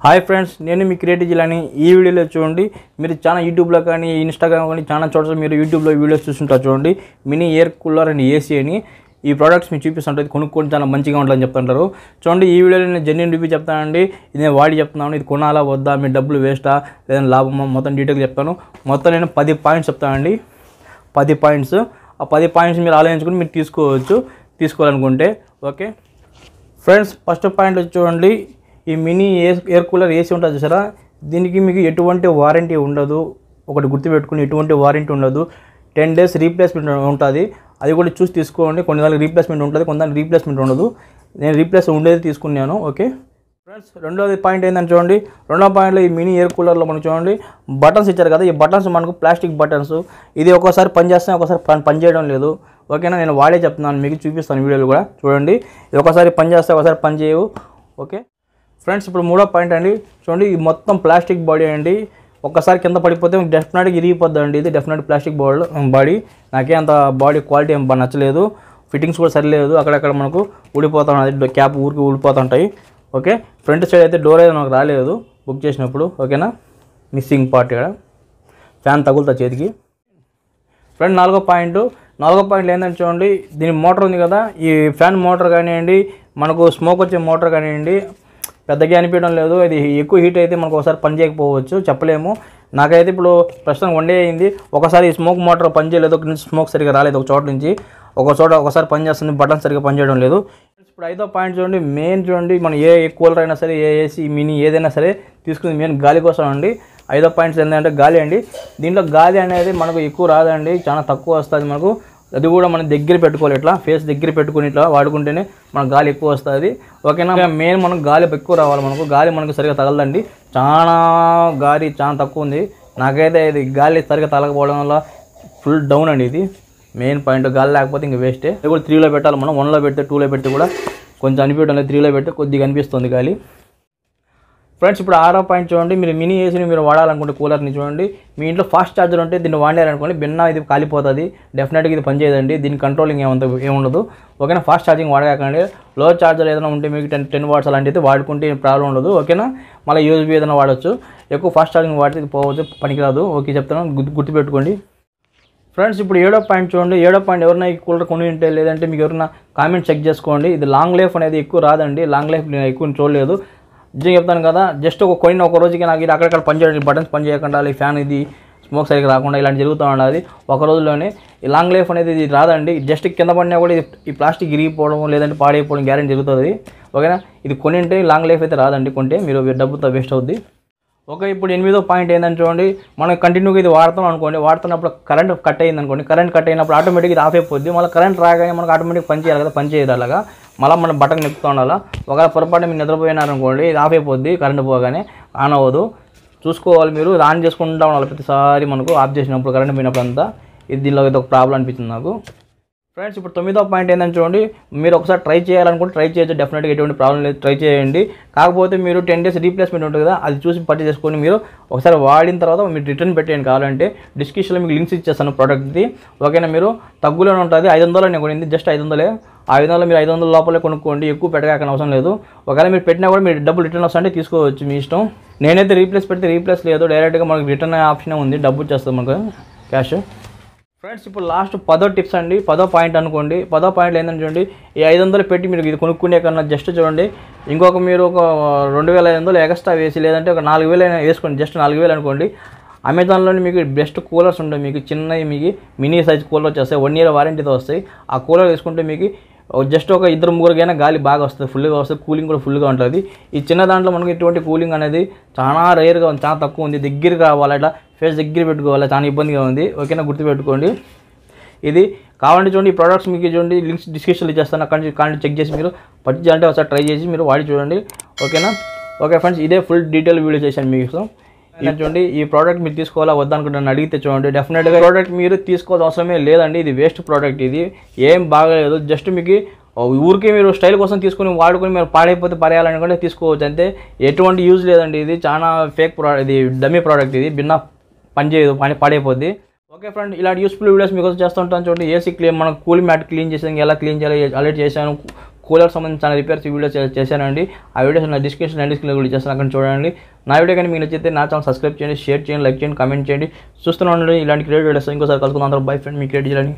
Hi friends, నేను మీ creative జిల్లాని. ఈ వీడియోలో చూడండి, మీరు చాలా యూట్యూబ్లో కానీ ఇన్స్టాగ్రామ్ కానీ చాలా చోట్ల మీరు యూట్యూబ్లో వీడియోస్ చూస్తుంటారు. చూడండి, mini air cooler and AC అని ఈ ప్రోడక్ట్స్ మీకు చూపిస్తుంటుంది. కొనుక్కొని చాలా మంచిగా ఉంటుందని చెప్తుంటారు. చూడండి, ఈ వీడియోలో నేను జెన్యూన్ రివ్యూ చెప్తానండి. ఇది నేను వాడి చెప్తున్నాను. ఇది కొనాలా వద్దా, మీ డబ్బులు వేస్టా లేదంటే లాభమా, మొత్తం డీటెయిల్ చెప్తాను. మొత్తం నేను 10 పాయింట్స్ చెప్తానండి. 10 పాయింట్స్. ఆ 10 పాయింట్స్ మీరు ఆలోచించుకుని మీరు తీసుకోవాలనుకుంటే. ఓకే ఫ్రెండ్స్, ఫస్ట్ పాయింట్ చూడండి, ఈ మినీ ఎయిర్ కూలర్ ఏసీ ఉంటుంది చూసారా, దీనికి మీకు ఎటువంటి వారంటీ ఉండదు. ఒకటి గుర్తుపెట్టుకుని, ఎటువంటి వారంటీ ఉండదు. 10 days రీప్లేస్మెంట్ ఉంటుంది. అది కూడా చూసి తీసుకోండి. కొన్ని దానికి రీప్లేస్మెంట్ ఉంటుంది, కొన్ని దానికి రీప్లేస్మెంట్ ఉండదు. నేను రీప్లేస్ ఉండేది తీసుకున్నాను. ఓకే ఫ్రెండ్స్, రెండోది పాయింట్ ఏంటంటే చూడండి, రెండో పాయింట్లో ఈ మినీ ఎయిర్ కూలర్లో మనకు చూడండి బటన్స్ ఇచ్చారు కదా. ఈ బటన్స్ మనకు ప్లాస్టిక్ బటన్స్. ఇది ఒక్కోసారి పనిచేస్తాయి, ఒకసారి పనిచేయడం లేదు. ఓకేనా, నేను వాడే చెప్తున్నాను, మీకు చూపిస్తాను వీడియోలు కూడా చూడండి. ఇది ఒకసారి పనిచేస్తే ఒకసారి పనిచేయవు. ఓకే ఫ్రెండ్స్, ఇప్పుడు మూడో పాయింట్ అండి. చూడండి, ఇది మొత్తం ప్లాస్టిక్ బాడీ అండి. ఒక్కసారి కింద పడిపోతే డెఫినెట్గా ఇరిగిపోద్ది అండి. ఇది డెఫినెట్ ప్లాస్టిక్ బాడీ. నాకే అంత బాడీ క్వాలిటీ ఏం నచ్చలేదు. ఫిట్టింగ్స్ కూడా సరిలేదు. అక్కడక్కడ మనకు ఊడిపోతా ఉన్నది, క్యాప్ ఊరికి ఊడిపోతుంటాయి. ఓకే, ఫ్రంట్ సైడ్ అయితే డోర్ అయితే నాకు రాలేదు బుక్ చేసినప్పుడు. ఓకేనా, మిస్సింగ్ పార్ట్ ఇక్కడ ఫ్యాన్ తగులుతా చేతికి. ఫ్రెండ్, నాలుగో పాయింట్ ఏంటంటే చూడండి, దీని మోటార్ ఉంది కదా, ఈ ఫ్యాన్ మోటార్ కానివ్వండి, మనకు స్మోక్ వచ్చే మోటార్ కానివ్వండి, పెద్దగా అనిపించడం లేదు. ఇది ఎక్కువ హీట్ అయితే మనకు ఒకసారి పని చేయకపోవచ్చు, చెప్పలేము. నాకైతే ఇప్పుడు ప్రస్తుతం 1 day అయింది. ఒకసారి ఈ స్మోక్ మోటార్ పని చేయలేదు, ఒక నుంచి స్మోక్ సరిగా రాలేదు. ఒక చోట నుంచి ఒకసారి పని చేస్తుంది, బటన్ సరిగా పనిచేయడం లేదు. ఇప్పుడు 5వ పాయింట్ చూడండి, మెయిన్ చూడండి, మనం ఏ కూలర్ అయినా సరే, ఏ ఏసీ మినీ ఏదైనా సరే తీసుకుని మెయిన్ గాలి కోసం అండి. 5వ పాయింట్స్ ఏంటంటే గాలి అండి. దీంట్లో గాలి అనేది మనకు ఎక్కువ రాదండి, చాలా తక్కువ వస్తుంది మనకు. అది కూడా మనం దగ్గర పెట్టుకోవాలి, ఇట్లా ఫేస్ దగ్గర పెట్టుకుని ఇట్లా వాడుకుంటేనే మనకు గాలి ఎక్కువ వస్తుంది. ఓకేనా, మెయిన్ మనకు గాలి ఎక్కువ రావాలి. గాలి మనకు సరిగా తగలదండి. గాలి చాలా తక్కువ ఉంది. నాకైతే ఇది గాలి సరిగా తగలకపోవడం వల్ల ఫుల్ డౌన్ అండి. ఇది మెయిన్ పాయింట్. గాలి లేకపోతే ఇంక వేస్టే. ఇది కూడా 3లో పెట్టాలి మనం. 1లో పెడితే 2లో పెడితే కూడా కొంచెం అనిపించడం లేదు. 3లో పెడితే కొద్దిగా అనిపిస్తుంది గాలి. ఫ్రెండ్స్, ఇప్పుడు 6వ పాయింట్ చూడండి, మీరు మినీ ఏసీని మీరు వాడాలనుకుంటే కూలర్ని చూడండి, మీ ఇంట్లో ఫాస్ట్ ఛార్జర్ ఉంటే దీన్ని వాడారనుకోండి, ఇది కాలిపోతుంది. డెఫినెట్గా ఇది పనిచేయదండి. దీని కంట్రోలింగ్ ఏముండదు. ఓకేనా, ఫాస్ట్ ఛార్జింగ్ వాడకండి. లో ఛార్జర్ ఏదైనా ఉంటే మీకు 10 watts అలాంటిది వాడుకుంటే ప్రాబ్లం ఉండదు. ఓకేనా, మళ్ళీ యూఎస్బీ ఏదైనా వాడచ్చు. ఎక్కువ ఫాస్ట్ ఛార్జింగ్ వాడితే ఇది పోవచ్చు, పనికిరాదు. ఓకే చెప్తాను, గుర్తుపెట్టుకోండి. ఫ్రెండ్స్, ఇప్పుడు 7వ పాయింట్ చూడండి. 7వ పాయింట్, ఎవరైనా ఈ కూలర్ కొని ఉంటే లేదంటే మీకు ఎవరైనా కామెంట్ చెక్ చేసుకోండి. ఇది లాంగ్ లైఫ్ అనేది ఎక్కువ రాదండి. లాంగ్ లైఫ్ నేను ఎక్కువ చూడలేదు. నిజంగా చెప్తాను కదా, జస్ట్ ఒక రోజుకి నాకు ఇది అక్కడక్కడ పనిచేయడం, బటన్స్ పనిచేయకుండా, ఈ ఫ్యాన్ ఇది స్మోక్ సరిగ్గా రాకుండా ఇలాంటి జరుగుతూ ఉండాలి. ఒక రోజులోనే ఈ లాంగ్ లైఫ్ అనేది ఇది రాదండి. జస్ట్ కింద పడినా కూడా ఈ ప్లాస్టిక్ ఇరిగిపోవడం లేదంటే పాడైపోవడం గ్యారెంటీ జరుగుతుంది. ఓకేనా, ఇది కొనింటే లాంగ్ లైఫ్ అయితే రాదండి. కొంటే మీరు డబ్బుతో వేస్ట్ అవుద్ది. ఓకే, ఇప్పుడు 8వ పాయింట్ ఏంటంటే చూడండి, మనం కంటిన్యూగా ఇది వాడుతాం అనుకోండి, వాడుతున్నప్పుడు కరెంట్ కట్ అయింది అనుకోండి, కరెంట్ కట్ అయినప్పుడు ఆటోమేటిక్గా ఇది ఆఫ్ అయిపోద్ది. మళ్ళీ కరెంట్ రాగానే మనకు ఆటోమేటిక్ పని చేయాలి కదా, పని చేయదు. అలాగా మళ్ళీ మనం బటన్ నిప్పుతూ ఉండాలి. ఒకవేళ పొరపాటు మీరు నిద్రపోయినారనుకోండి, ఇది ఆఫ్ అయిపోద్ది. కరెంట్ పోగానే ఆన్ అవ్వదు. చూసుకోవాలి మీరు, ఇది ఆన్ చేసుకుంటూ ఉండాలి ప్రతిసారి. మనకు ఆఫ్ చేసినప్పుడు కరెంట్ పోయినప్పుడు అంతా దీనిలో ఇది ఒక ప్రాబ్లం అనిపించింది నాకు. ఫ్రెండ్స్, ఇప్పుడు 9వ పాయింట్ ఏంటంటే చూడండి, మీరు ఒకసారి ట్రై చేయాలనుకుంటే ట్రై చేయొచ్చు. డెఫినెట్గా ఎటువంటి ప్రాబ్లం లేదు, ట్రై చేయండి. కాకపోతే మీరు 10 days రీప్లేస్మెంట్ ఉంటుంది కదా, అది చూసి పర్చేస్ చేసుకొని మీరు ఒకసారి వాడిన తర్వాత మీరు రిటర్న్ పెట్టేయండి. కావాలంటే డిస్క్రిప్షన్లో మీకు లింక్స్ ఇచ్చేస్తాను ప్రోడక్ట్ది. ఓకేనా, మీరు తగ్గులోనే ఉంటుంది. 500 నేను కొనింది, జస్ట్ 500. ఆ 500 మీరు 500 లోపలే కొనుక్కోండి, ఎక్కువ పెట్టగాకని అవసరం లేదు. ఒకవేళ మీరు పెట్టినా కూడా మీరు డబ్బులు రిటర్న్ వస్తుంటే తీసుకోవచ్చు, మీ ఇష్టం. నేనైతే రీప్లేస్ పెడితే రీప్లేస్ లేదు, డైరెక్ట్గా మనకు రిటర్న్ ఆప్షన్ ఉంది, డబ్బు వచ్చేస్తుంది మనకు క్యాష్. ఫ్రెండ్స్, ఇప్పుడు లాస్ట్ 10వ టిప్స్ అండి. 10వ పాయింట్ అనుకోండి. 10వ పాయింట్ ఏంటంటే చూడండి, ఈ 500 పెట్టి మీరు ఇది కొనుక్కునే కన్నా జస్ట్ చూడండి, ఇంకొక మీరు ఒక 2500 ఎక్స్ట్రా వేసి లేదంటే ఒక 4000 అయినా వేసుకోండి. జస్ట్ 4000 అనుకోండి. అమెజాన్లోని మీకు బెస్ట్ కూలర్స్ ఉంటాయి. మీకు చిన్నవి మీకు మినీ సైజ్ కూలర్ వచ్చేస్తాయి, 1 year వారంటీతో వస్తాయి. ఆ కూలర్ వేసుకుంటే మీకు జస్ట్ ఒక 2-3 గాలి బాగా వస్తుంది, ఫుల్గా వస్తుంది. కూలింగ్ కూడా ఫుల్గా ఉంటుంది. ఈ చిన్న దాంట్లో మనకు ఇటువంటి కూలింగ్ అనేది చాలా రేర్గా ఉంది, చాలా తక్కువ ఉంది. దగ్గరికి రావాలి, ఇట్లా ఫేస్ దగ్గర పెట్టుకోవాలి, చాలా ఇబ్బందిగా ఉంది. ఓకేనా, గుర్తుపెట్టుకోండి. ఇది కావాలంటే చూడండి, ఈ ప్రోడక్ట్స్ మీకు చూడండి లింక్స్ డిస్క్రిప్షన్లో ఇచ్చేస్తాను. అక్కడ చెక్ చేసి మీరు పట్టించాలంటే ఒకసారి ట్రై చేసి మీరు వాడి చూడండి. ఓకేనా. ఓకే ఫ్రెండ్స్, ఇదే ఫుల్ డీటెయిల్ వీడియో చేశాను మీకు. చూడండి, ఈ ప్రోడక్ట్ మీరు తీసుకోవాలా వద్దనుకుంటే నన్ను అడిగితే చూడండి, డెఫినెట్గా ప్రోడక్ట్ మీరు తీసుకోవాల్సిన అవసరమే లేదండి. ఇది వేస్ట్ ప్రోడక్ట్, ఇది ఏం బాగాలేదు. జస్ట్ మీకు ఊరికే మీరు స్టైల్ కోసం తీసుకుని వాడుకొని మీరు పాడైపోతే పడేయాలనుకుంటే తీసుకోవచ్చు అంతే. ఎటువంటి యూజ్ లేదండి. ఇది చాలా ఫేక్ ప్రోడక్ట్, ఇది డమ్మీ ప్రోడక్ట్. ఇది బిన్నా పనిచేయదు, పాడైపోద్ది. ఓకే ఫ్రెండ్, ఇలాంటి యూస్ఫుల్ వీడియోస్ మీకు చేస్తూ ఉంటాను. చూడండి, ఏసీ క్లీన్, మనం కూల్ మ్యాట్ క్లీన్ చేసేది ఎలా క్లీన్ చేయాలి ఆల్రెడీ చేశాను. కూలర్ సంబంధించి చాలా రిపేర్స్ వీడియోస్ చేశానండి. ఆ వీడియోస్ నా డిస్క్రిప్షన్లో కూడా చేస్తాను, అక్కడ చూడండి. నా వీడియో కానీ మీకు నచ్చితే నా ఛానల్ సబ్స్క్రైబ్ చేయండి, షేర్ చేయండి, లైక్ చేయండి, కామెంట్ చేయండి. చూస్తూనే ఉండండి ఇలాంటి క్రియేటివ్ వీడియోస్. ఇంకోసారి కలుసుకుందాం. అందరూ by friend, me creative Jilani.